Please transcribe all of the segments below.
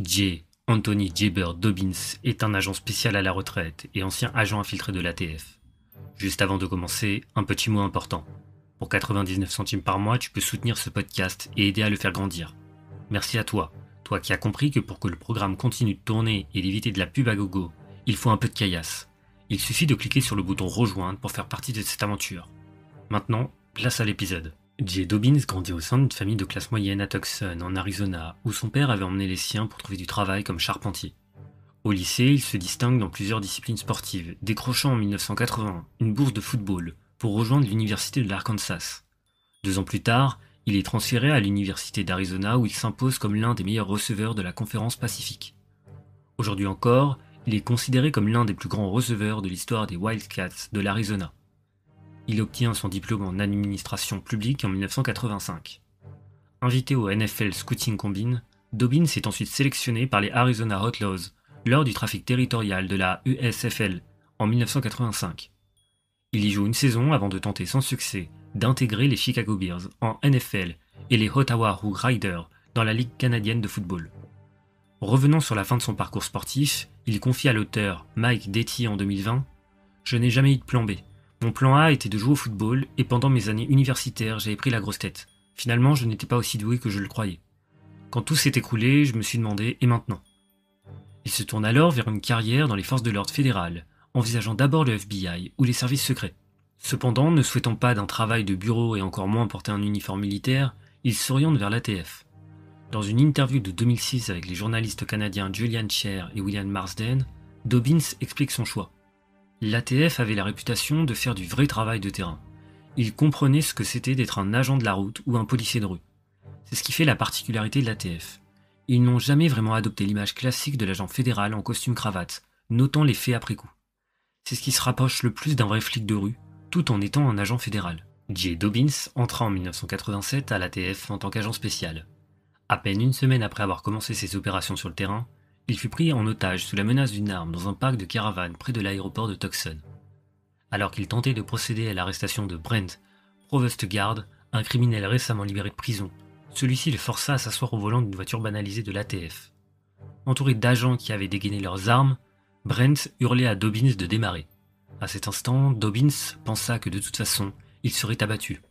J. Anthony Bird Dobbins est un agent spécial à la retraite et ancien agent infiltré de l'ATF. Juste avant de commencer, un petit mot important. Pour 99 centimes par mois, tu peux soutenir ce podcast et aider à le faire grandir. Merci à toi, toi qui as compris que pour que le programme continue de tourner et d'éviter de la pub à gogo, il faut un peu de caillasse. Il suffit de cliquer sur le bouton rejoindre pour faire partie de cette aventure. Maintenant, place à l'épisode. Jay Dobbins grandit au sein d'une famille de classe moyenne à Tucson, en Arizona, où son père avait emmené les siens pour trouver du travail comme charpentier. Au lycée, il se distingue dans plusieurs disciplines sportives, décrochant en 1980 une bourse de football pour rejoindre l'université de l'Arkansas. 2 ans plus tard, il est transféré à l'université d'Arizona où il s'impose comme l'un des meilleurs receveurs de la conférence Pacifique. Aujourd'hui encore, il est considéré comme l'un des plus grands receveurs de l'histoire des Wildcats de l'Arizona. Il obtient son diplôme en administration publique en 1985. Invité au NFL Scouting Combine, Dobbins est ensuite sélectionné par les Arizona Outlaws lors du trafic territorial de la USFL en 1985. Il y joue une saison avant de tenter sans succès d'intégrer les Chicago Bears en NFL et les Ottawa Rough Riders dans la Ligue canadienne de football. Revenant sur la fin de son parcours sportif, il confie à l'auteur Mike Detty en 2020 « Je n'ai jamais eu de plan B. Mon plan A était de jouer au football et pendant mes années universitaires, j'avais pris la grosse tête. Finalement, je n'étais pas aussi doué que je le croyais. Quand tout s'est écroulé, je me suis demandé « et maintenant ?» Il se tourne alors vers une carrière dans les forces de l'ordre fédérales, envisageant d'abord le FBI ou les services secrets. Cependant, ne souhaitant pas d'un travail de bureau et encore moins porter un uniforme militaire, il s'oriente vers l'ATF. Dans une interview de 2006 avec les journalistes canadiens Julian Scheer et William Marsden, Dobbins explique son choix. L'ATF avait la réputation de faire du vrai travail de terrain. Il comprenait ce que c'était d'être un agent de la route ou un policier de rue. C'est ce qui fait la particularité de l'ATF. Ils n'ont jamais vraiment adopté l'image classique de l'agent fédéral en costume-cravate, notant les faits après coup. C'est ce qui se rapproche le plus d'un vrai flic de rue, tout en étant un agent fédéral. Jay Dobbins entra en 1987 à l'ATF en tant qu'agent spécial. À peine une semaine après avoir commencé ses opérations sur le terrain, il fut pris en otage sous la menace d'une arme dans un parc de caravanes près de l'aéroport de Tucson. Alors qu'il tentait de procéder à l'arrestation de Brent Provostguard, un criminel récemment libéré de prison, celui-ci le força à s'asseoir au volant d'une voiture banalisée de l'ATF. Entouré d'agents qui avaient dégainé leurs armes, Brent hurlait à Dobbins de démarrer. À cet instant, Dobbins pensa que de toute façon, il serait abattu.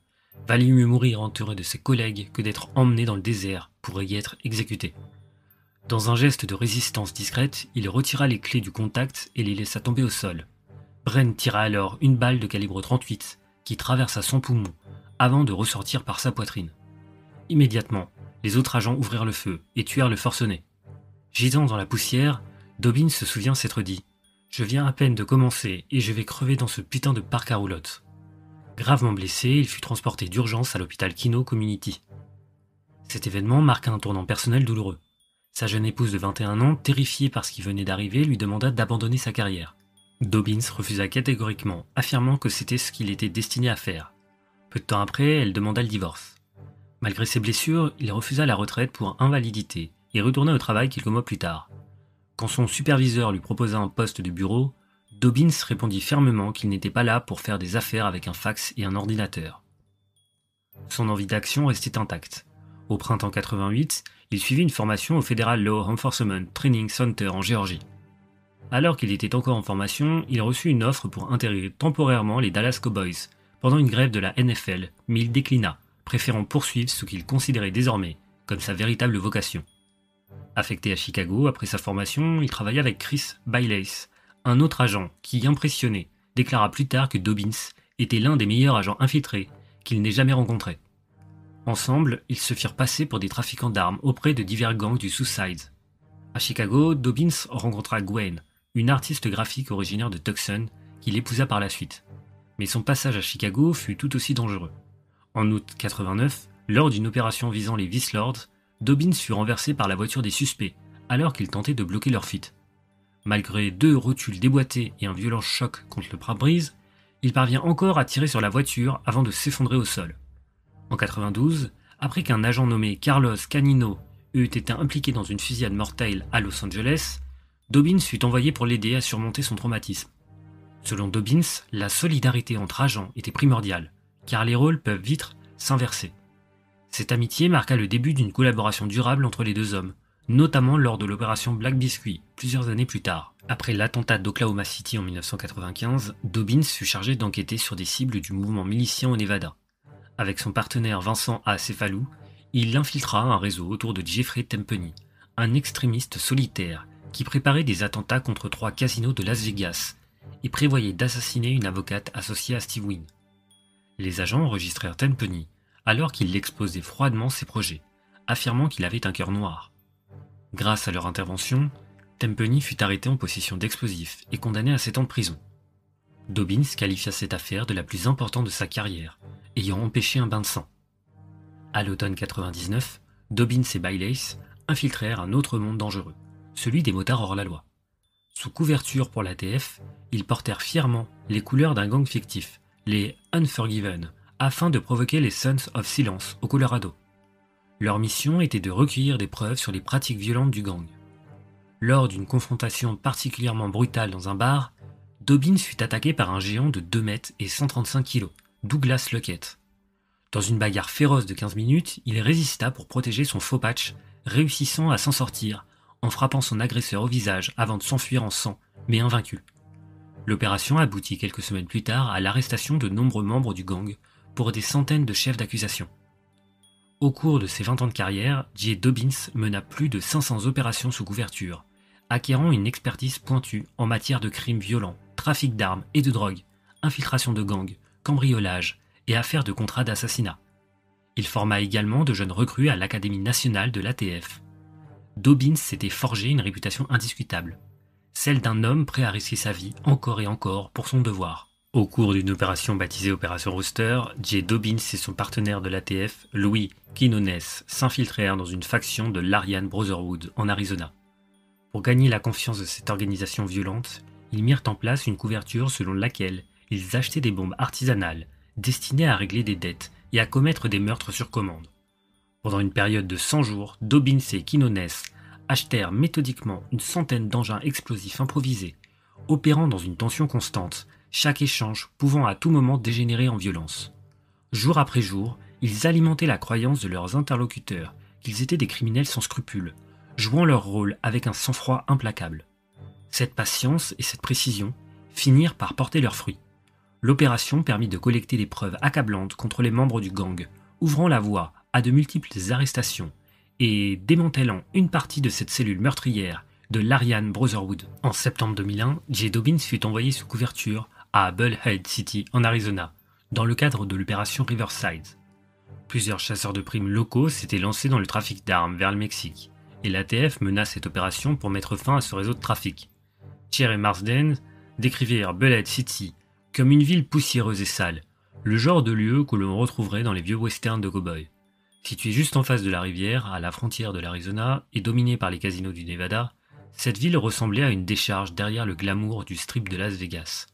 Valait mieux mourir entouré de ses collègues que d'être emmené dans le désert pour y être exécuté. Dans un geste de résistance discrète, il retira les clés du contact et les laissa tomber au sol. Brent tira alors une balle de calibre 38 qui traversa son poumon avant de ressortir par sa poitrine. Immédiatement, les autres agents ouvrirent le feu et tuèrent le forcené. Gisant dans la poussière, Dobbins se souvient s'être dit « Je viens à peine de commencer et je vais crever dans ce putain de parc à roulotte ». Gravement blessé, il fut transporté d'urgence à l'hôpital Kino Community. Cet événement marqua un tournant personnel douloureux. Sa jeune épouse de 21 ans, terrifiée par ce qui venait d'arriver, lui demanda d'abandonner sa carrière. Dobbins refusa catégoriquement, affirmant que c'était ce qu'il était destiné à faire. Peu de temps après, elle demanda le divorce. Malgré ses blessures, il refusa la retraite pour invalidité et retourna au travail quelques mois plus tard. Quand son superviseur lui proposa un poste de bureau, Dobbins répondit fermement qu'il n'était pas là pour faire des affaires avec un fax et un ordinateur. Son envie d'action restait intacte. Au printemps 88, il suivit une formation au Federal Law Enforcement Training Center en Géorgie. Alors qu'il était encore en formation, il reçut une offre pour intégrer temporairement les Dallas Cowboys pendant une grève de la NFL, mais il déclina, préférant poursuivre ce qu'il considérait désormais comme sa véritable vocation. Affecté à Chicago après sa formation, il travailla avec Chris Baileys, un autre agent qui, impressionné, déclara plus tard que Dobbins était l'un des meilleurs agents infiltrés qu'il n'ait jamais rencontré. Ensemble, ils se firent passer pour des trafiquants d'armes auprès de divers gangs du Southside. À Chicago, Dobbins rencontra Gwen, une artiste graphique originaire de Tucson, qu'il épousa par la suite. Mais son passage à Chicago fut tout aussi dangereux. En août 89, lors d'une opération visant les Vice Lords, Dobbins fut renversé par la voiture des suspects, alors qu'ils tentaient de bloquer leur fuite. Malgré 2 rotules déboîtées et un violent choc contre le pare-brise, il parvient encore à tirer sur la voiture avant de s'effondrer au sol. En 92, après qu'un agent nommé Carlos Canino eut été impliqué dans une fusillade mortelle à Los Angeles, Dobbins fut envoyé pour l'aider à surmonter son traumatisme. Selon Dobbins, la solidarité entre agents était primordiale, car les rôles peuvent vite s'inverser. Cette amitié marqua le début d'une collaboration durable entre les deux hommes, notamment lors de l'opération Black Biscuit, plusieurs années plus tard. Après l'attentat d'Oklahoma City en 1995, Dobbins fut chargé d'enquêter sur des cibles du mouvement milicien au Nevada. Avec son partenaire Vincent A. Cefalou, il infiltra un réseau autour de Jeffrey Tempeny, un extrémiste solitaire qui préparait des attentats contre 3 casinos de Las Vegas et prévoyait d'assassiner une avocate associée à Steve Wynn. Les agents enregistrèrent Tempeny alors qu'il exposait froidement ses projets, affirmant qu'il avait un cœur noir. Grâce à leur intervention, Tempeny fut arrêté en possession d'explosifs et condamné à 7 ans de prison. Dobbins qualifia cette affaire de la plus importante de sa carrière, ayant empêché un bain de sang. À l'automne 99, Dobbins et Baylace infiltrèrent un autre monde dangereux, celui des motards hors la loi. Sous couverture pour l'ATF, ils portèrent fièrement les couleurs d'un gang fictif, les Unforgiven, afin de provoquer les Sons of Silence au Colorado. Leur mission était de recueillir des preuves sur les pratiques violentes du gang. Lors d'une confrontation particulièrement brutale dans un bar, Dobbins fut attaqué par un géant de 2 mètres et 135 kg, Douglas Luckett. Dans une bagarre féroce de 15 minutes, il résista pour protéger son faux patch, réussissant à s'en sortir en frappant son agresseur au visage avant de s'enfuir en sang, mais invaincu. L'opération aboutit quelques semaines plus tard à l'arrestation de nombreux membres du gang pour des centaines de chefs d'accusation. Au cours de ses 20 ans de carrière, J. Dobbins mena plus de 500 opérations sous couverture, acquérant une expertise pointue en matière de crimes violents, trafic d'armes et de drogue, infiltration de gangs, cambriolage et affaires de contrats d'assassinat. Il forma également de jeunes recrues à l'Académie nationale de l'ATF. Dobbins s'était forgé une réputation indiscutable, celle d'un homme prêt à risquer sa vie encore et encore pour son devoir. Au cours d'une opération baptisée Opération Rooster, J. Dobbins et son partenaire de l'ATF, Louis Quinones, s'infiltrèrent dans une faction de l'Aryan Brotherhood en Arizona. Pour gagner la confiance de cette organisation violente, ils mirent en place une couverture selon laquelle ils achetaient des bombes artisanales destinées à régler des dettes et à commettre des meurtres sur commande. Pendant une période de 100 jours, Dobbins et Quinones achetèrent méthodiquement une centaine d'engins explosifs improvisés, opérant dans une tension constante, chaque échange pouvant à tout moment dégénérer en violence. Jour après jour, ils alimentaient la croyance de leurs interlocuteurs qu'ils étaient des criminels sans scrupules, jouant leur rôle avec un sang-froid implacable. Cette patience et cette précision finirent par porter leurs fruits. L'opération permit de collecter des preuves accablantes contre les membres du gang, ouvrant la voie à de multiples arrestations et démantelant une partie de cette cellule meurtrière de l'Aryan Brotherhood. En septembre 2001, J. Dobbins fut envoyé sous couverture à Bullhead City en Arizona, dans le cadre de l'opération Riverside. Plusieurs chasseurs de primes locaux s'étaient lancés dans le trafic d'armes vers le Mexique, et l'ATF mena cette opération pour mettre fin à ce réseau de trafic. Thierry Marsden décrivirent Bullhead City comme une ville poussiéreuse et sale, le genre de lieu que l'on retrouverait dans les vieux westerns de cow-boys. Située juste en face de la rivière, à la frontière de l'Arizona, et dominée par les casinos du Nevada, cette ville ressemblait à une décharge derrière le glamour du strip de Las Vegas.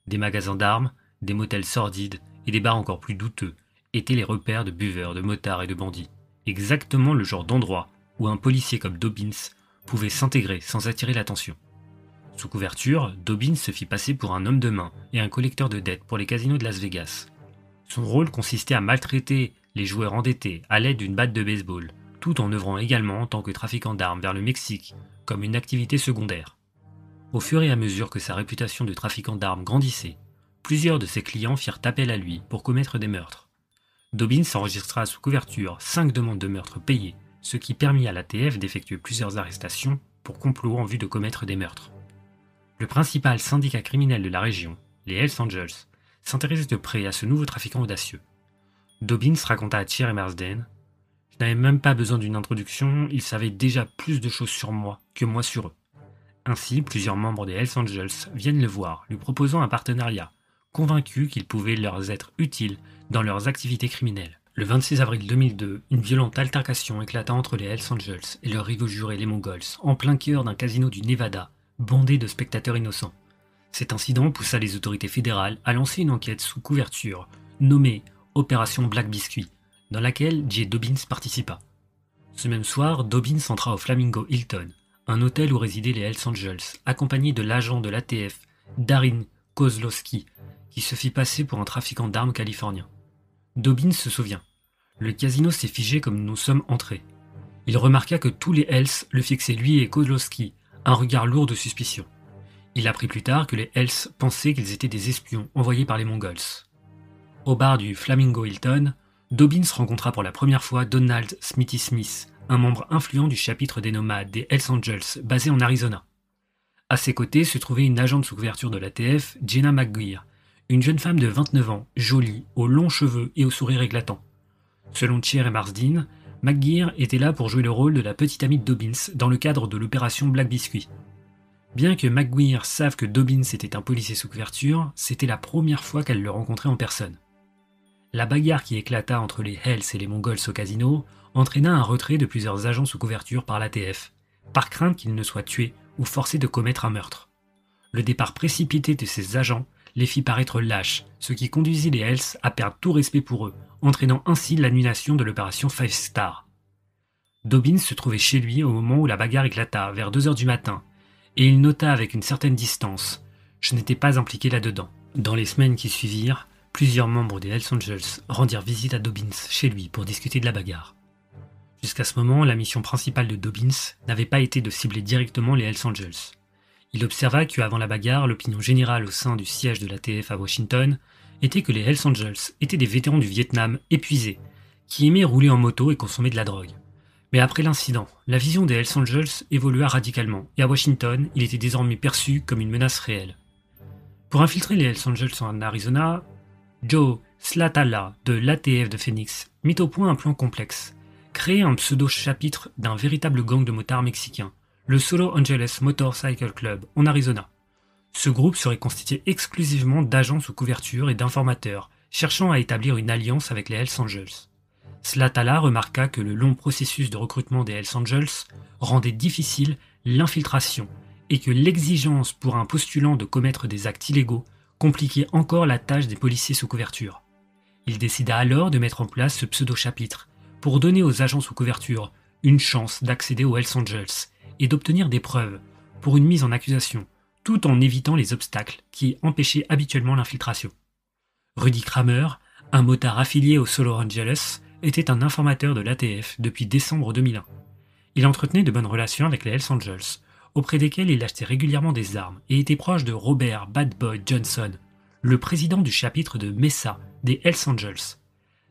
Des magasins d'armes, des motels sordides et des bars encore plus douteux étaient les repères de buveurs, de motards et de bandits. Exactement le genre d'endroit où un policier comme Dobbins pouvait s'intégrer sans attirer l'attention. Sous couverture, Dobbins se fit passer pour un homme de main et un collecteur de dettes pour les casinos de Las Vegas. Son rôle consistait à maltraiter les joueurs endettés à l'aide d'une batte de baseball, tout en œuvrant également en tant que trafiquant d'armes vers le Mexique, comme une activité secondaire. Au fur et à mesure que sa réputation de trafiquant d'armes grandissait, plusieurs de ses clients firent appel à lui pour commettre des meurtres. Dobbins enregistra sous couverture 5 demandes de meurtre payées, ce qui permit à l'ATF d'effectuer plusieurs arrestations pour complot en vue de commettre des meurtres. Le principal syndicat criminel de la région, les Hells Angels, s'intéressait de près à ce nouveau trafiquant audacieux. Dobbins raconta à Thierry Marsden « Je n'avais même pas besoin d'une introduction, ils savaient déjà plus de choses sur moi que moi sur eux. » Ainsi, plusieurs membres des Hells Angels viennent le voir, lui proposant un partenariat, convaincus qu'il pouvait leur être utile dans leurs activités criminelles. Le 26 avril 2002, une violente altercation éclata entre les Hells Angels et leurs rivaux jurés les Mongols, en plein cœur d'un casino du Nevada, bondé de spectateurs innocents. Cet incident poussa les autorités fédérales à lancer une enquête sous couverture, nommée Opération Black Biscuit, dans laquelle J. Dobbins participa. Ce même soir, Dobbins entra au Flamingo Hilton, un hôtel où résidaient les Hells Angels, accompagné de l'agent de l'ATF, Darin Kozlowski, qui se fit passer pour un trafiquant d'armes californien. Dobbins se souvient. Le casino s'est figé comme nous sommes entrés. Il remarqua que tous les Hells le fixaient lui et Kozlowski, un regard lourd de suspicion. Il apprit plus tard que les Hells pensaient qu'ils étaient des espions envoyés par les Mongols. Au bar du Flamingo Hilton, Dobbins rencontra pour la première fois Donald Smithy Smith, un membre influent du chapitre des nomades des Hells Angels basé en Arizona. À ses côtés se trouvait une agente sous couverture de l'ATF, Jenna McGuire, une jeune femme de 29 ans, jolie, aux longs cheveux et au sourire éclatant. Selon Cheer et Marsden, McGuire était là pour jouer le rôle de la petite amie de Dobbins dans le cadre de l'opération Black Biscuit. Bien que McGuire sache que Dobbins était un policier sous couverture, c'était la première fois qu'elle le rencontrait en personne. La bagarre qui éclata entre les Hells et les Mongols au casino entraîna un retrait de plusieurs agents sous couverture par l'ATF, par crainte qu'ils ne soient tués ou forcés de commettre un meurtre. Le départ précipité de ces agents les fit paraître lâches, ce qui conduisit les Hells à perdre tout respect pour eux, entraînant ainsi l'annulation de l'opération Five Star. Dobbins se trouvait chez lui au moment où la bagarre éclata, vers 2 heures du matin, et il nota avec une certaine distance « Je n'étais pas impliqué là-dedans ». Dans les semaines qui suivirent, plusieurs membres des Hells Angels rendirent visite à Dobbins chez lui pour discuter de la bagarre. Jusqu'à ce moment, la mission principale de Dobbins n'avait pas été de cibler directement les Hells Angels. Il observa qu'avant la bagarre, l'opinion générale au sein du siège de l'ATF à Washington était que les Hells Angels étaient des vétérans du Vietnam épuisés, qui aimaient rouler en moto et consommer de la drogue. Mais après l'incident, la vision des Hells Angels évolua radicalement, et à Washington, il était désormais perçu comme une menace réelle. Pour infiltrer les Hells Angels en Arizona, Joe Slatala de l'ATF de Phoenix mit au point un plan complexe, créer un pseudo-chapitre d'un véritable gang de motards mexicains, le Solo Angeles Motorcycle Club, en Arizona. Ce groupe serait constitué exclusivement d'agents sous couverture et d'informateurs, cherchant à établir une alliance avec les Hells Angels. Slatala remarqua que le long processus de recrutement des Hells Angels rendait difficile l'infiltration et que l'exigence pour un postulant de commettre des actes illégaux compliquait encore la tâche des policiers sous couverture. Il décida alors de mettre en place ce pseudo-chapitre pour donner aux agents sous couverture une chance d'accéder aux Hells Angels et d'obtenir des preuves pour une mise en accusation, tout en évitant les obstacles qui empêchaient habituellement l'infiltration. Rudy Kramer, un motard affilié au Solo Angeles, était un informateur de l'ATF depuis décembre 2001. Il entretenait de bonnes relations avec les Hells Angels, auprès desquels il achetait régulièrement des armes et était proche de Robert Bad Boy Johnson, le président du chapitre de Mesa des Hells Angels.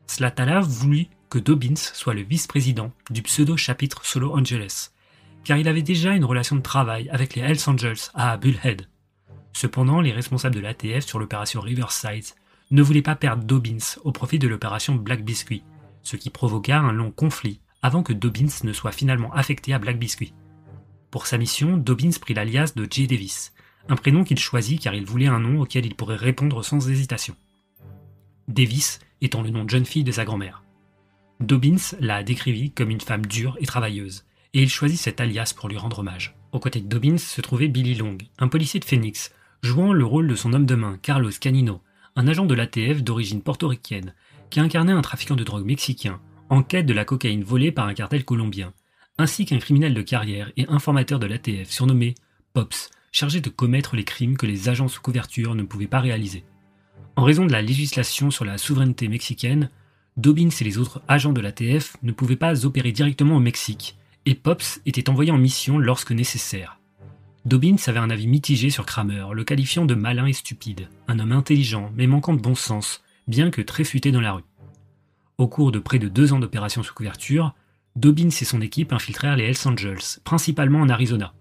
Slatala voulut que Dobbins soit le vice-président du pseudo-chapitre Solo Angeles, car il avait déjà une relation de travail avec les Hells Angels à Bullhead. Cependant, les responsables de l'ATF sur l'opération Riverside ne voulaient pas perdre Dobbins au profit de l'opération Black Biscuit, ce qui provoqua un long conflit avant que Dobbins ne soit finalement affecté à Black Biscuit. Pour sa mission, Dobbins prit l'alias de Jay Davis, un prénom qu'il choisit car il voulait un nom auquel il pourrait répondre sans hésitation. Davis étant le nom de jeune fille de sa grand-mère. Dobbins la décrivit comme une femme dure et travailleuse, et il choisit cet alias pour lui rendre hommage. Aux côtés de Dobbins se trouvait Billy Long, un policier de Phoenix, jouant le rôle de son homme de main, Carlos Canino, un agent de l'ATF d'origine portoricaine, qui incarnait un trafiquant de drogue mexicain, en quête de la cocaïne volée par un cartel colombien, ainsi qu'un criminel de carrière et informateur de l'ATF surnommé Pops, chargé de commettre les crimes que les agents sous couverture ne pouvaient pas réaliser. En raison de la législation sur la souveraineté mexicaine, Dobbins et les autres agents de l'ATF ne pouvaient pas opérer directement au Mexique, et Pops était envoyé en mission lorsque nécessaire. Dobbins avait un avis mitigé sur Kramer, le qualifiant de malin et stupide, un homme intelligent mais manquant de bon sens, bien que très futé dans la rue. Au cours de près de 2 ans d'opération sous couverture, Dobbins et son équipe infiltrèrent les Hells Angels, principalement en Arizona.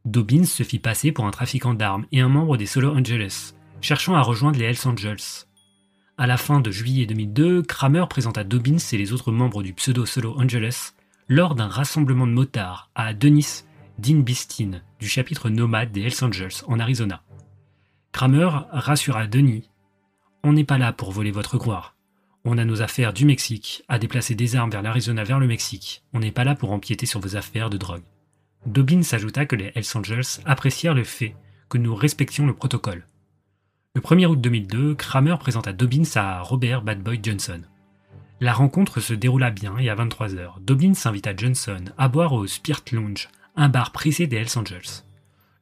Dobbins se fit passer pour un trafiquant d'armes et un membre des Solo Angeles, cherchant à rejoindre les Hells Angels. À la fin de juillet 2002, Kramer présenta Dobbins et les autres membres du pseudo Solo Angeles lors d'un rassemblement de motards à Dennis Dean-Bistin du chapitre nomade des Hells Angels en Arizona. Kramer rassura Denis « On n'est pas là pour voler votre gloire. On a nos affaires du Mexique à déplacer des armes vers l'Arizona vers le Mexique. On n'est pas là pour empiéter sur vos affaires de drogue. » Dobbins ajouta que les Hells Angels apprécièrent le fait que nous respections le protocole. Le 1er août 2002, Kramer présenta Dobbins à Robert Bad Boy Johnson. La rencontre se déroula bien et à 23h, Dobbins invita Johnson à boire au Spirit Lounge, un bar prisé des Hells Angels.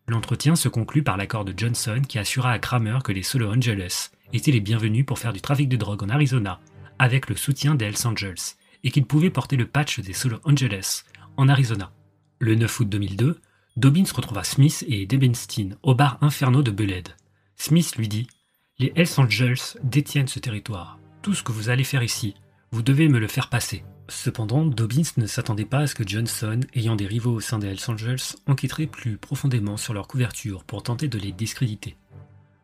L'entretien se conclut par l'accord de Johnson qui assura à Kramer que les Solo Angeles étaient les bienvenus pour faire du trafic de drogue en Arizona avec le soutien des Hells Angels et qu'ils pouvaient porter le patch des Solo Angeles en Arizona. Le 9 août 2002, Dobbins retrouva Smith et Debenstein au bar Inferno de Bullhead. Smith lui dit « Les Hells Angels détiennent ce territoire. Tout ce que vous allez faire ici, vous devez me le faire passer. » Cependant, Dobbins ne s'attendait pas à ce que Johnson, ayant des rivaux au sein des Hells Angels, enquêterait plus profondément sur leur couverture pour tenter de les discréditer.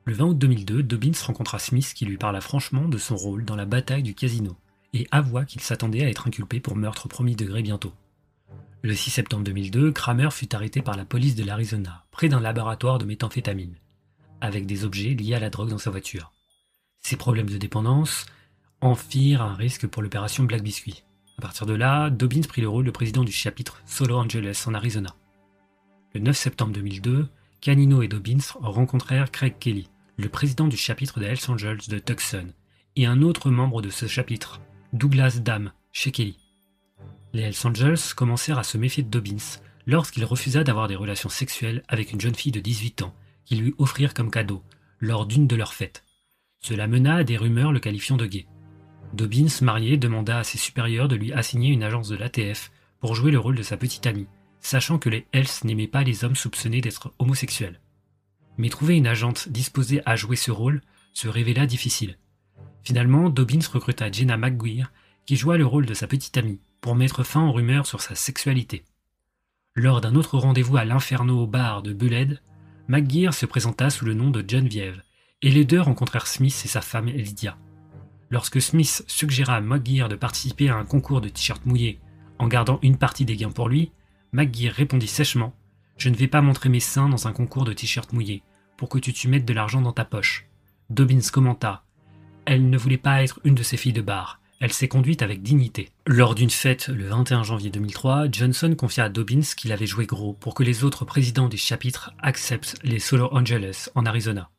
Le 20 août 2002, Dobbins rencontra Smith qui lui parla franchement de son rôle dans la bataille du casino et avoua qu'il s'attendait à être inculpé pour meurtre au premier degré bientôt. Le 6 septembre 2002, Kramer fut arrêté par la police de l'Arizona, près d'un laboratoire de méthamphétamine, avec des objets liés à la drogue dans sa voiture. Ses problèmes de dépendance en firent un risque pour l'opération Black Biscuit. À partir de là, Dobbins prit le rôle de président du chapitre Solo Angeles en Arizona. Le 9 septembre 2002, Canino et Dobbins rencontrèrent Craig Kelly, le président du chapitre des Hells Angels de Tucson, et un autre membre de ce chapitre, Douglas Dam, chez Kelly. Les Hells Angels commencèrent à se méfier de Dobbins lorsqu'il refusa d'avoir des relations sexuelles avec une jeune fille de 18 ans qu'ils lui offrirent comme cadeau lors d'une de leurs fêtes. Cela mena à des rumeurs le qualifiant de gay. Dobbins, marié, demanda à ses supérieurs de lui assigner une agence de l'ATF pour jouer le rôle de sa petite amie, sachant que les Hells n'aimaient pas les hommes soupçonnés d'être homosexuels. Mais trouver une agente disposée à jouer ce rôle se révéla difficile. Finalement, Dobbins recruta Jenna McGuire, qui joua le rôle de sa petite amie, pour mettre fin aux rumeurs sur sa sexualité. Lors d'un autre rendez-vous à l'Inferno au bar de Bullhead, McGuire se présenta sous le nom de Geneviève, et les deux rencontrèrent Smith et sa femme Lydia. Lorsque Smith suggéra à McGuire de participer à un concours de t-shirts mouillés en gardant une partie des gains pour lui, McGuire répondit sèchement « Je ne vais pas montrer mes seins dans un concours de t-shirts mouillés pour que tu mettes de l'argent dans ta poche. » Dobbins commenta « Elle ne voulait pas être une de ces filles de bar. Elle s'est conduite avec dignité. » Lors d'une fête le 21 janvier 2003, Johnson confia à Dobbins qu'il avait joué gros pour que les autres présidents des chapitres acceptent les Solo Angeles en Arizona.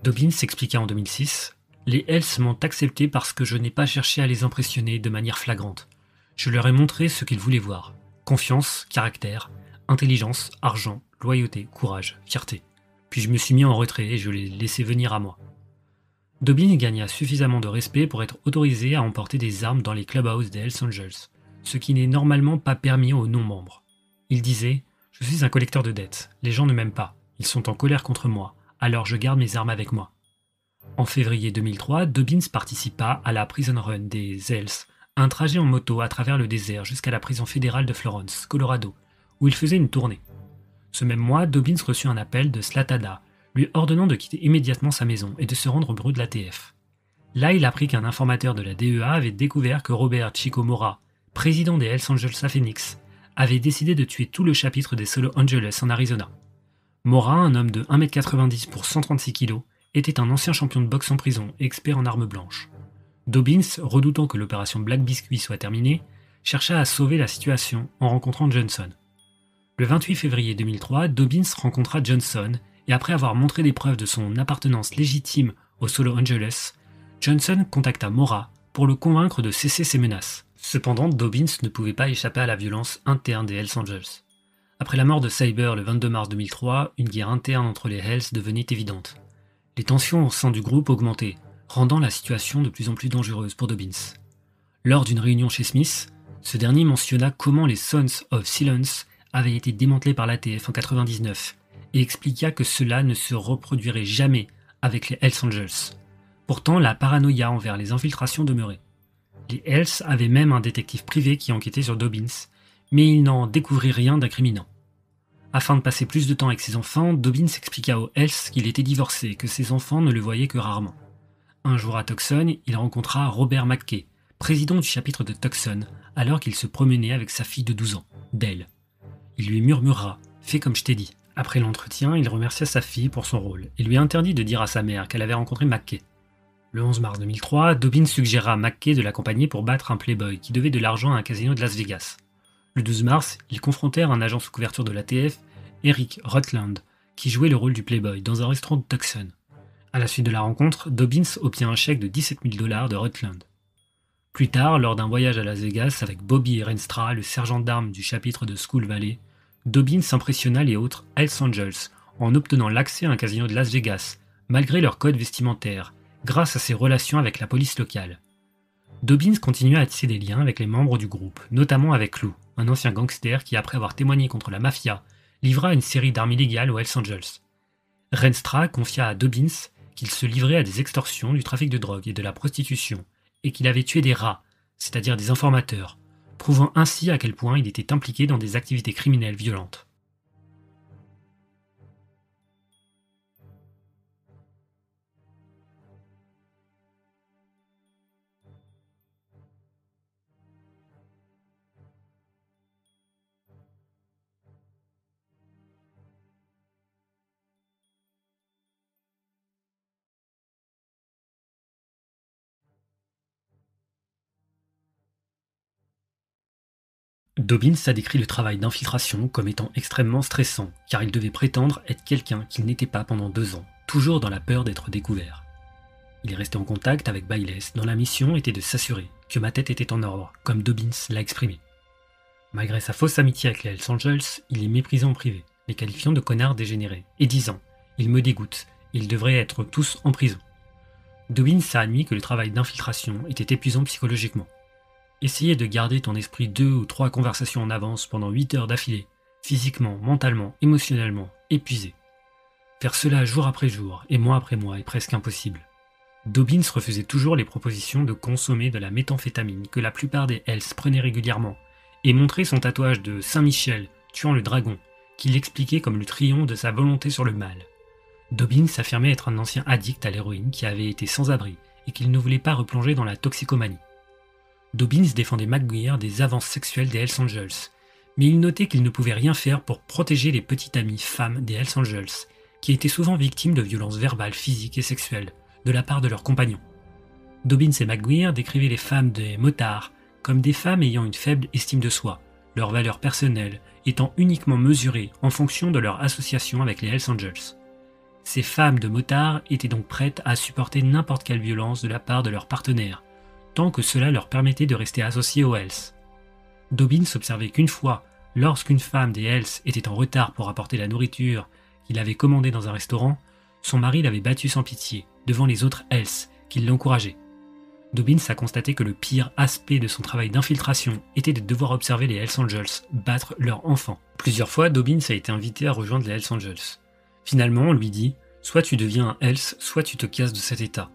Dobbins s'expliqua en 2006 « Les Hells m'ont accepté parce que je n'ai pas cherché à les impressionner de manière flagrante. Je leur ai montré ce qu'ils voulaient voir. Confiance, caractère, intelligence, argent, loyauté, courage, fierté. Puis je me suis mis en retrait et je les ai laissés venir à moi. » Dobbins gagna suffisamment de respect pour être autorisé à emporter des armes dans les clubhouses des Hells Angels, ce qui n'est normalement pas permis aux non-membres. Il disait « Je suis un collecteur de dettes, les gens ne m'aiment pas, ils sont en colère contre moi, alors je garde mes armes avec moi. » En février 2003, Dobbins participa à la Prison Run des Hells, un trajet en moto à travers le désert jusqu'à la prison fédérale de Florence, Colorado, où il faisait une tournée. Ce même mois, Dobbins reçut un appel de Slatada, lui ordonnant de quitter immédiatement sa maison et de se rendre au bureau de l'ATF. Là, il apprit qu'un informateur de la DEA avait découvert que Robert Chico Mora, président des Hells Angels à Phoenix, avait décidé de tuer tout le chapitre des Solo Angeles en Arizona. Mora, un homme de 1m90 pour 136 kg, était un ancien champion de boxe en prison et expert en armes blanches. Dobbins, redoutant que l'opération Black Biscuit soit terminée, chercha à sauver la situation en rencontrant Johnson. Le 28 février 2003, Dobbins rencontra Johnson et après avoir montré des preuves de son appartenance légitime aux Solo Angeles, Johnson contacta Mora pour le convaincre de cesser ses menaces. Cependant, Dobbins ne pouvait pas échapper à la violence interne des Hells Angels. Après la mort de Cyber le 22 mars 2003, une guerre interne entre les Hells devenait évidente. Les tensions au sein du groupe augmentaient, rendant la situation de plus en plus dangereuse pour Dobbins. Lors d'une réunion chez Smith, ce dernier mentionna comment les Sons of Silence avaient été démantelés par l'ATF en 1999 et expliqua que cela ne se reproduirait jamais avec les Hells Angels. Pourtant, la paranoïa envers les infiltrations demeurait. Les Hells avaient même un détective privé qui enquêtait sur Dobbins, mais il n'en découvrit rien d'incriminant. Afin de passer plus de temps avec ses enfants, Dobbins expliqua aux Hells qu'il était divorcé et que ses enfants ne le voyaient que rarement. Un jour à Tucson, il rencontra Robert McKay, président du chapitre de Tucson, alors qu'il se promenait avec sa fille de 12 ans, Dale. Il lui murmura « Fais comme je t'ai dit ». Après l'entretien, il remercia sa fille pour son rôle et lui interdit de dire à sa mère qu'elle avait rencontré McKay. Le 11 mars 2003, Dobbins suggéra à McKay de l'accompagner pour battre un playboy qui devait de l'argent à un casino de Las Vegas. Le 12 mars, ils confrontèrent un agent sous couverture de l'ATF, Eric Rutland, qui jouait le rôle du playboy dans un restaurant de Tucson. À la suite de la rencontre, Dobbins obtient un chèque de $17 000 de Rutland. Plus tard, lors d'un voyage à Las Vegas avec Bobby Renstra, le sergent d'armes du chapitre de Skull Valley, Dobbins impressionna les autres Hells Angels en obtenant l'accès à un casino de Las Vegas, malgré leur code vestimentaire, grâce à ses relations avec la police locale. Dobbins continua à tisser des liens avec les membres du groupe, notamment avec Lou, un ancien gangster qui, après avoir témoigné contre la mafia, livra une série d'armes illégales aux Hells Angels. Renstra confia à Dobbins qu'il se livrait à des extorsions, du trafic de drogue et de la prostitution, et qu'il avait tué des rats, c'est-à-dire des informateurs, prouvant ainsi à quel point il était impliqué dans des activités criminelles violentes. Dobbins a décrit le travail d'infiltration comme étant extrêmement stressant, car il devait prétendre être quelqu'un qu'il n'était pas pendant 2 ans, toujours dans la peur d'être découvert. Il est resté en contact avec Bayles, dont la mission était de s'assurer que ma tête était en ordre, comme Dobbins l'a exprimé. Malgré sa fausse amitié avec les Hells Angels, il est méprisé en privé, les qualifiant de connards dégénérés, et disant « Ils me dégoûtent, ils devraient être tous en prison ». Dobbins a admis que le travail d'infiltration était épuisant psychologiquement. Essayer de garder ton esprit 2 ou 3 conversations en avance pendant 8 heures d'affilée, physiquement, mentalement, émotionnellement, épuisé. Faire cela jour après jour et mois après mois est presque impossible. Dobbins refusait toujours les propositions de consommer de la méthamphétamine que la plupart des Hells prenaient régulièrement, et montrait son tatouage de Saint-Michel, tuant le dragon, qu'il expliquait comme le triomphe de sa volonté sur le mal. Dobbins affirmait être un ancien addict à l'héroïne qui avait été sans abri et qu'il ne voulait pas replonger dans la toxicomanie. Dobbins défendait McGuire des avances sexuelles des Hells Angels, mais il notait qu'il ne pouvait rien faire pour protéger les petites amies femmes des Hells Angels, qui étaient souvent victimes de violences verbales, physiques et sexuelles de la part de leurs compagnons. Dobbins et McGuire décrivaient les femmes des motards comme des femmes ayant une faible estime de soi, leurs valeurs personnelles étant uniquement mesurées en fonction de leur association avec les Hells Angels. Ces femmes de motards étaient donc prêtes à supporter n'importe quelle violence de la part de leurs partenaires, tant que cela leur permettait de rester associés aux Hells. Dobbins observait qu'une fois, lorsqu'une femme des Hells était en retard pour apporter la nourriture qu'il avait commandée dans un restaurant, son mari l'avait battue sans pitié, devant les autres Hells, qui l'encourageaient. Dobbins a constaté que le pire aspect de son travail d'infiltration était de devoir observer les Hells Angels battre leurs enfants. Plusieurs fois, Dobbins a été invité à rejoindre les Hells Angels. Finalement, on lui dit « Soit tu deviens un Hells, soit tu te casses de cet état ».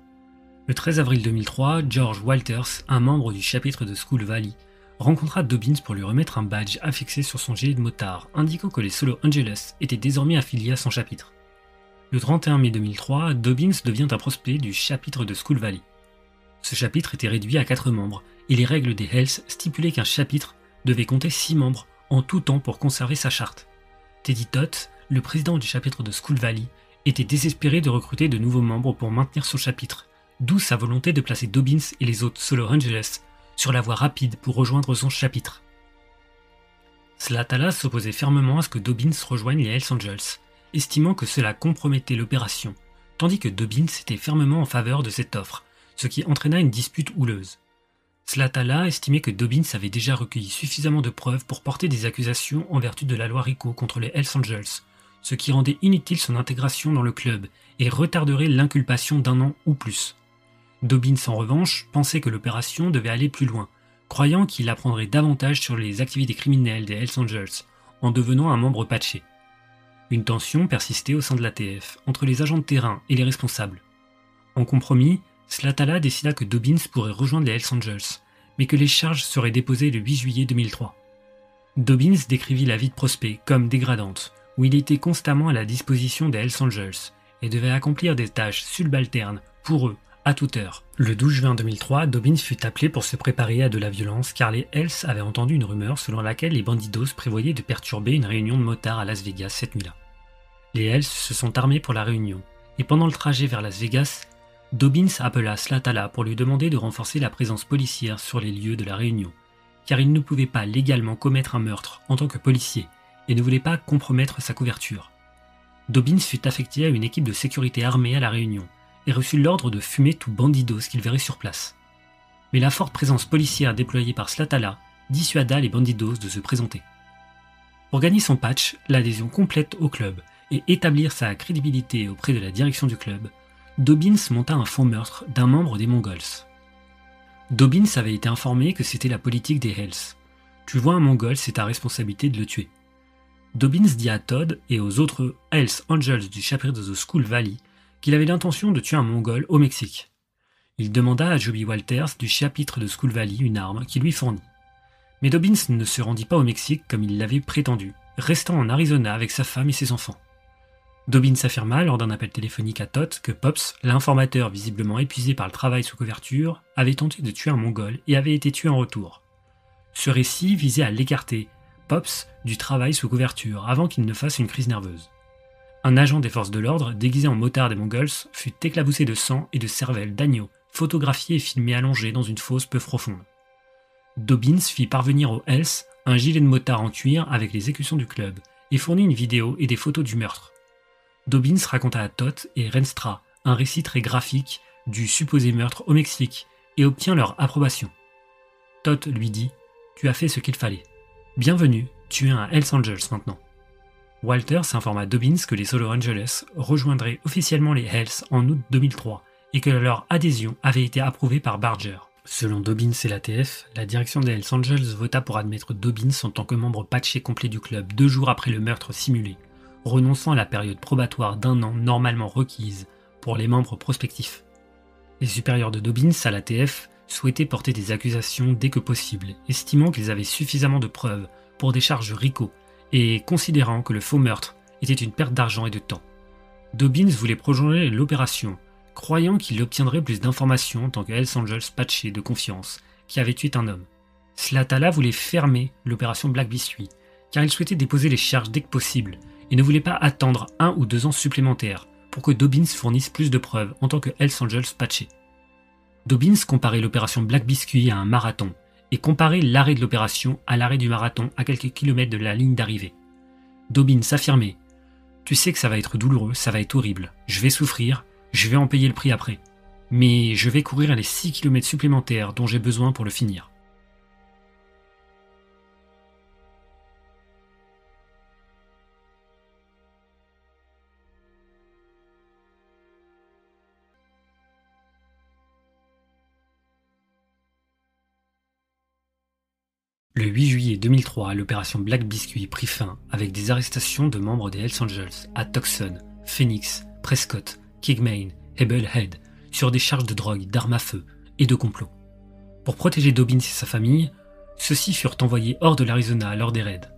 Le 13 avril 2003, George Walters, un membre du chapitre de Skull Valley, rencontra Dobbins pour lui remettre un badge affixé sur son gilet de motard, indiquant que les Solo Angeles étaient désormais affiliés à son chapitre. Le 31 mai 2003, Dobbins devient un prospect du chapitre de Skull Valley. Ce chapitre était réduit à 4 membres, et les règles des Hells stipulaient qu'un chapitre devait compter 6 membres en tout temps pour conserver sa charte. Teddy Toth, le président du chapitre de Skull Valley, était désespéré de recruter de nouveaux membres pour maintenir son chapitre, d'où sa volonté de placer Dobbins et les autres Solo Angeles sur la voie rapide pour rejoindre son chapitre. Slatala s'opposait fermement à ce que Dobbins rejoigne les Hells Angels, estimant que cela compromettait l'opération, tandis que Dobbins était fermement en faveur de cette offre, ce qui entraîna une dispute houleuse. Slatala estimait que Dobbins avait déjà recueilli suffisamment de preuves pour porter des accusations en vertu de la loi RICO contre les Hells Angels, ce qui rendait inutile son intégration dans le club et retarderait l'inculpation d'1 an ou plus. Dobbins, en revanche, pensait que l'opération devait aller plus loin, croyant qu'il apprendrait davantage sur les activités criminelles des Hells Angels en devenant un membre patché. Une tension persistait au sein de l'ATF entre les agents de terrain et les responsables. En compromis, Slatala décida que Dobbins pourrait rejoindre les Hells Angels, mais que les charges seraient déposées le 8 juillet 2003. Dobbins décrivit la vie de prospect comme dégradante, où il était constamment à la disposition des Hells Angels et devait accomplir des tâches subalternes pour eux, à toute heure. Le 12 juin 2003, Dobbins fut appelé pour se préparer à de la violence car les Hells avaient entendu une rumeur selon laquelle les bandidos prévoyaient de perturber une réunion de motards à Las Vegas cette nuit-là. Les Hells se sont armés pour la réunion, et pendant le trajet vers Las Vegas, Dobbins appela Slatala pour lui demander de renforcer la présence policière sur les lieux de la réunion, car il ne pouvait pas légalement commettre un meurtre en tant que policier et ne voulait pas compromettre sa couverture. Dobbins fut affecté à une équipe de sécurité armée à la réunion, et reçut l'ordre de fumer tout bandidos qu'il verrait sur place. Mais la forte présence policière déployée par Slatala dissuada les bandidos de se présenter. Pour gagner son patch, l'adhésion complète au club et établir sa crédibilité auprès de la direction du club, Dobbins monta un faux meurtre d'un membre des Mongols. Dobbins avait été informé que c'était la politique des Hells. Tu vois un Mongol, c'est ta responsabilité de le tuer. Dobbins dit à Todd et aux autres Hells Angels du chapitre de The Skull Valley qu'il avait l'intention de tuer un Mongol au Mexique. Il demanda à Joby Walters du chapitre de Skull Valley une arme qu'il lui fournit. Mais Dobbins ne se rendit pas au Mexique comme il l'avait prétendu, restant en Arizona avec sa femme et ses enfants. Dobbins affirma lors d'un appel téléphonique à Todd que Pops, l'informateur visiblement épuisé par le travail sous couverture, avait tenté de tuer un Mongol et avait été tué en retour. Ce récit visait à l'écarter, Pops, du travail sous couverture avant qu'il ne fasse une crise nerveuse. Un agent des forces de l'ordre, déguisé en motard des Mongols, fut éclaboussé de sang et de cervelle d'agneau, photographié et filmé allongé dans une fosse peu profonde. Dobbins fit parvenir aux Hells un gilet de motard en cuir avec les écussons du club et fournit une vidéo et des photos du meurtre. Dobbins raconta à Todd et Renstra un récit très graphique du supposé meurtre au Mexique et obtient leur approbation. Todd lui dit « Tu as fait ce qu'il fallait. Bienvenue, tu es un Hells Angels maintenant. » Walters informa Dobbins que les Solo Angeles rejoindraient officiellement les Hells en août 2003 et que leur adhésion avait été approuvée par Barger. Selon Dobbins et l'ATF, la direction des Hells Angels vota pour admettre Dobbins en tant que membre patché complet du club 2 jours après le meurtre simulé, renonçant à la période probatoire d'1 an normalement requise pour les membres prospectifs. Les supérieurs de Dobbins à l'ATF souhaitaient porter des accusations dès que possible, estimant qu'ils avaient suffisamment de preuves pour des charges RICO et considérant que le faux meurtre était une perte d'argent et de temps. Dobbins voulait prolonger l'opération, croyant qu'il obtiendrait plus d'informations en tant que Hells Angels patché de confiance qui avait tué un homme. Slatala voulait fermer l'opération Black Biscuit, car il souhaitait déposer les charges dès que possible et ne voulait pas attendre 1 ou 2 ans supplémentaires pour que Dobbins fournisse plus de preuves en tant que Hells Angels patché. Dobbins comparait l'opération Black Biscuit à un marathon et comparait l'arrêt de l'opération à l'arrêt du marathon à quelques kilomètres de la ligne d'arrivée. Dobbins affirmait « Tu sais que ça va être douloureux, ça va être horrible, je vais souffrir, je vais en payer le prix après, mais je vais courir les 6 km supplémentaires dont j'ai besoin pour le finir. » Le 8 juillet 2003, l'opération Black Biscuit prit fin avec des arrestations de membres des Hells Angels à Tucson, Phoenix, Prescott, Kingman et Bullhead sur des charges de drogue, d'armes à feu et de complot. Pour protéger Dobbins et sa famille, ceux-ci furent envoyés hors de l'Arizona lors des raids.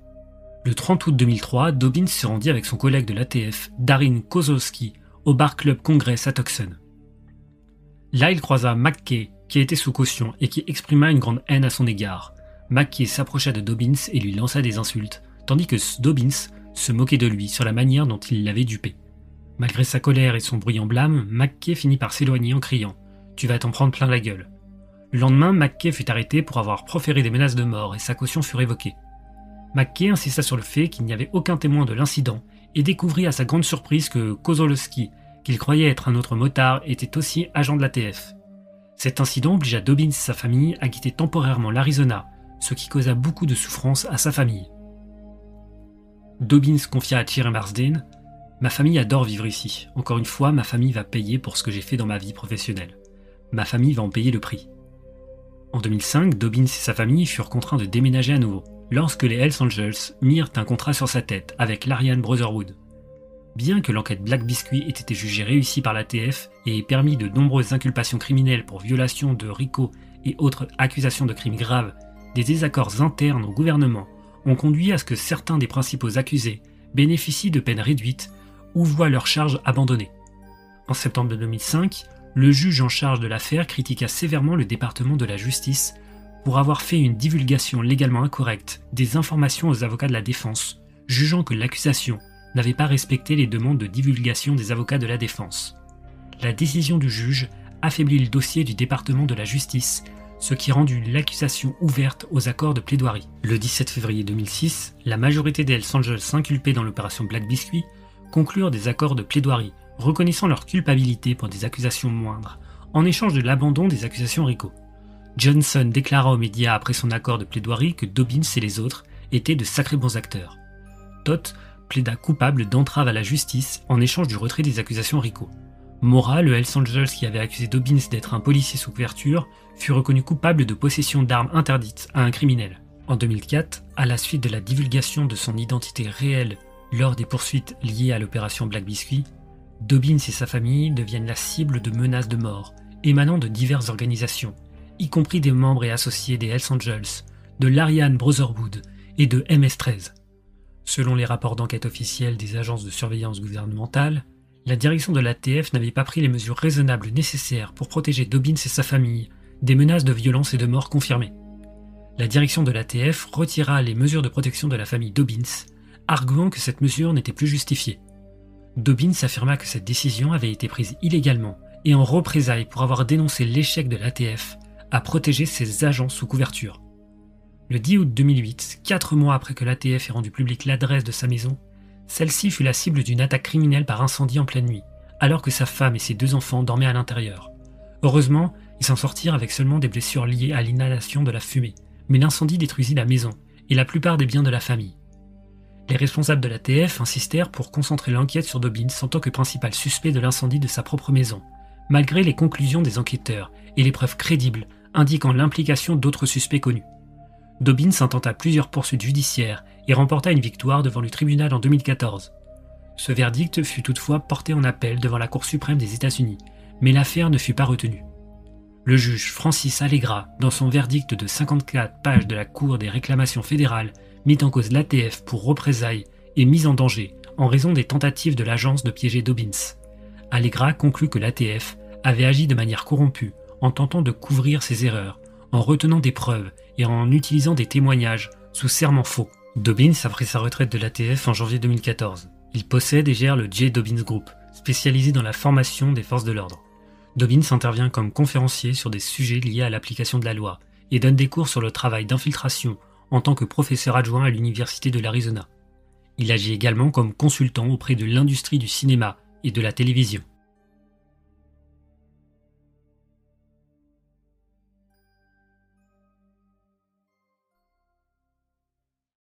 Le 30 août 2003, Dobbins se rendit avec son collègue de l'ATF, Darin Kozlowski, au Bar Club Congress à Tucson. Là, il croisa McKay, qui était sous caution et qui exprima une grande haine à son égard. McKay s'approcha de Dobbins et lui lança des insultes, tandis que Dobbins se moquait de lui sur la manière dont il l'avait dupé. Malgré sa colère et son bruyant blâme, McKay finit par s'éloigner en criant « Tu vas t'en prendre plein la gueule ». Le lendemain, McKay fut arrêté pour avoir proféré des menaces de mort et sa caution fut révoquée. McKay insista sur le fait qu'il n'y avait aucun témoin de l'incident et découvrit à sa grande surprise que Kozlowski, qu'il croyait être un autre motard, était aussi agent de l'ATF. Cet incident obligea Dobbins et sa famille à quitter temporairement l'Arizona, ce qui causa beaucoup de souffrance à sa famille. Dobbins confia à Thierry Marsden « Ma famille adore vivre ici. Encore une fois, ma famille va payer pour ce que j'ai fait dans ma vie professionnelle. Ma famille va en payer le prix. » En 2005, Dobbins et sa famille furent contraints de déménager à nouveau, lorsque les Hells Angels mirent un contrat sur sa tête avec l'Ariane Brotherhood. Bien que l'enquête Black Biscuit ait été jugée réussie par l'ATF et ait permis de nombreuses inculpations criminelles pour violation de RICO et autres accusations de crimes graves, des désaccords internes au gouvernement ont conduit à ce que certains des principaux accusés bénéficient de peines réduites ou voient leurs charges abandonnées. En septembre 2005, le juge en charge de l'affaire critiqua sévèrement le département de la justice pour avoir fait une divulgation légalement incorrecte des informations aux avocats de la défense, jugeant que l'accusation n'avait pas respecté les demandes de divulgation des avocats de la défense. La décision du juge affaiblit le dossier du département de la justice, ce qui rendit l'accusation ouverte aux accords de plaidoirie. Le 17 février 2006, la majorité des Hells Angels inculpés dans l'opération Black Biscuit conclurent des accords de plaidoirie, reconnaissant leur culpabilité pour des accusations moindres, en échange de l'abandon des accusations RICO. Johnson déclara aux médias après son accord de plaidoirie que Dobbins et les autres étaient de sacrés bons acteurs. Todd plaida coupable d'entrave à la justice en échange du retrait des accusations RICO. Mora, le Hells Angels qui avait accusé Dobbins d'être un policier sous couverture, fut reconnu coupable de possession d'armes interdites à un criminel. En 2004, à la suite de la divulgation de son identité réelle lors des poursuites liées à l'opération Black Biscuit, Dobbins et sa famille deviennent la cible de menaces de mort émanant de diverses organisations, y compris des membres et associés des Hells Angels, de l'Aryan Brotherhood et de MS-13. Selon les rapports d'enquête officiels des agences de surveillance gouvernementale, la direction de l'ATF n'avait pas pris les mesures raisonnables nécessaires pour protéger Dobbins et sa famille des menaces de violence et de mort confirmées. La direction de l'ATF retira les mesures de protection de la famille Dobbins, arguant que cette mesure n'était plus justifiée. Dobbins affirma que cette décision avait été prise illégalement et en représailles pour avoir dénoncé l'échec de l'ATF à protéger ses agents sous couverture. Le 10 août 2008, 4 mois après que l'ATF ait rendu publique l'adresse de sa maison, celle-ci fut la cible d'une attaque criminelle par incendie en pleine nuit, alors que sa femme et ses 2 enfants dormaient à l'intérieur. Heureusement, ils s'en sortirent avec seulement des blessures liées à l'inhalation de la fumée, mais l'incendie détruisit la maison et la plupart des biens de la famille. Les responsables de l'ATF insistèrent pour concentrer l'enquête sur Dobbins en tant que principal suspect de l'incendie de sa propre maison, malgré les conclusions des enquêteurs et les preuves crédibles indiquant l'implication d'autres suspects connus. Dobbins intenta plusieurs poursuites judiciaires et remporta une victoire devant le tribunal en 2014. Ce verdict fut toutefois porté en appel devant la Cour suprême des États-Unis, mais l'affaire ne fut pas retenue. Le juge Francis Allegra, dans son verdict de 54 pages de la Cour des réclamations fédérales, mit en cause l'ATF pour représailles et mise en danger en raison des tentatives de l'agence de piéger Dobbins. Allegra conclut que l'ATF avait agi de manière corrompue en tentant de couvrir ses erreurs, en retenant des preuves et en utilisant des témoignages sous serment faux. Dobbins a pris sa retraite de l'ATF en janvier 2014. Il possède et gère le J. Dobbins Group, spécialisé dans la formation des forces de l'ordre. Dobbins intervient comme conférencier sur des sujets liés à l'application de la loi et donne des cours sur le travail d'infiltration en tant que professeur adjoint à l'Université de l'Arizona. Il agit également comme consultant auprès de l'industrie du cinéma et de la télévision.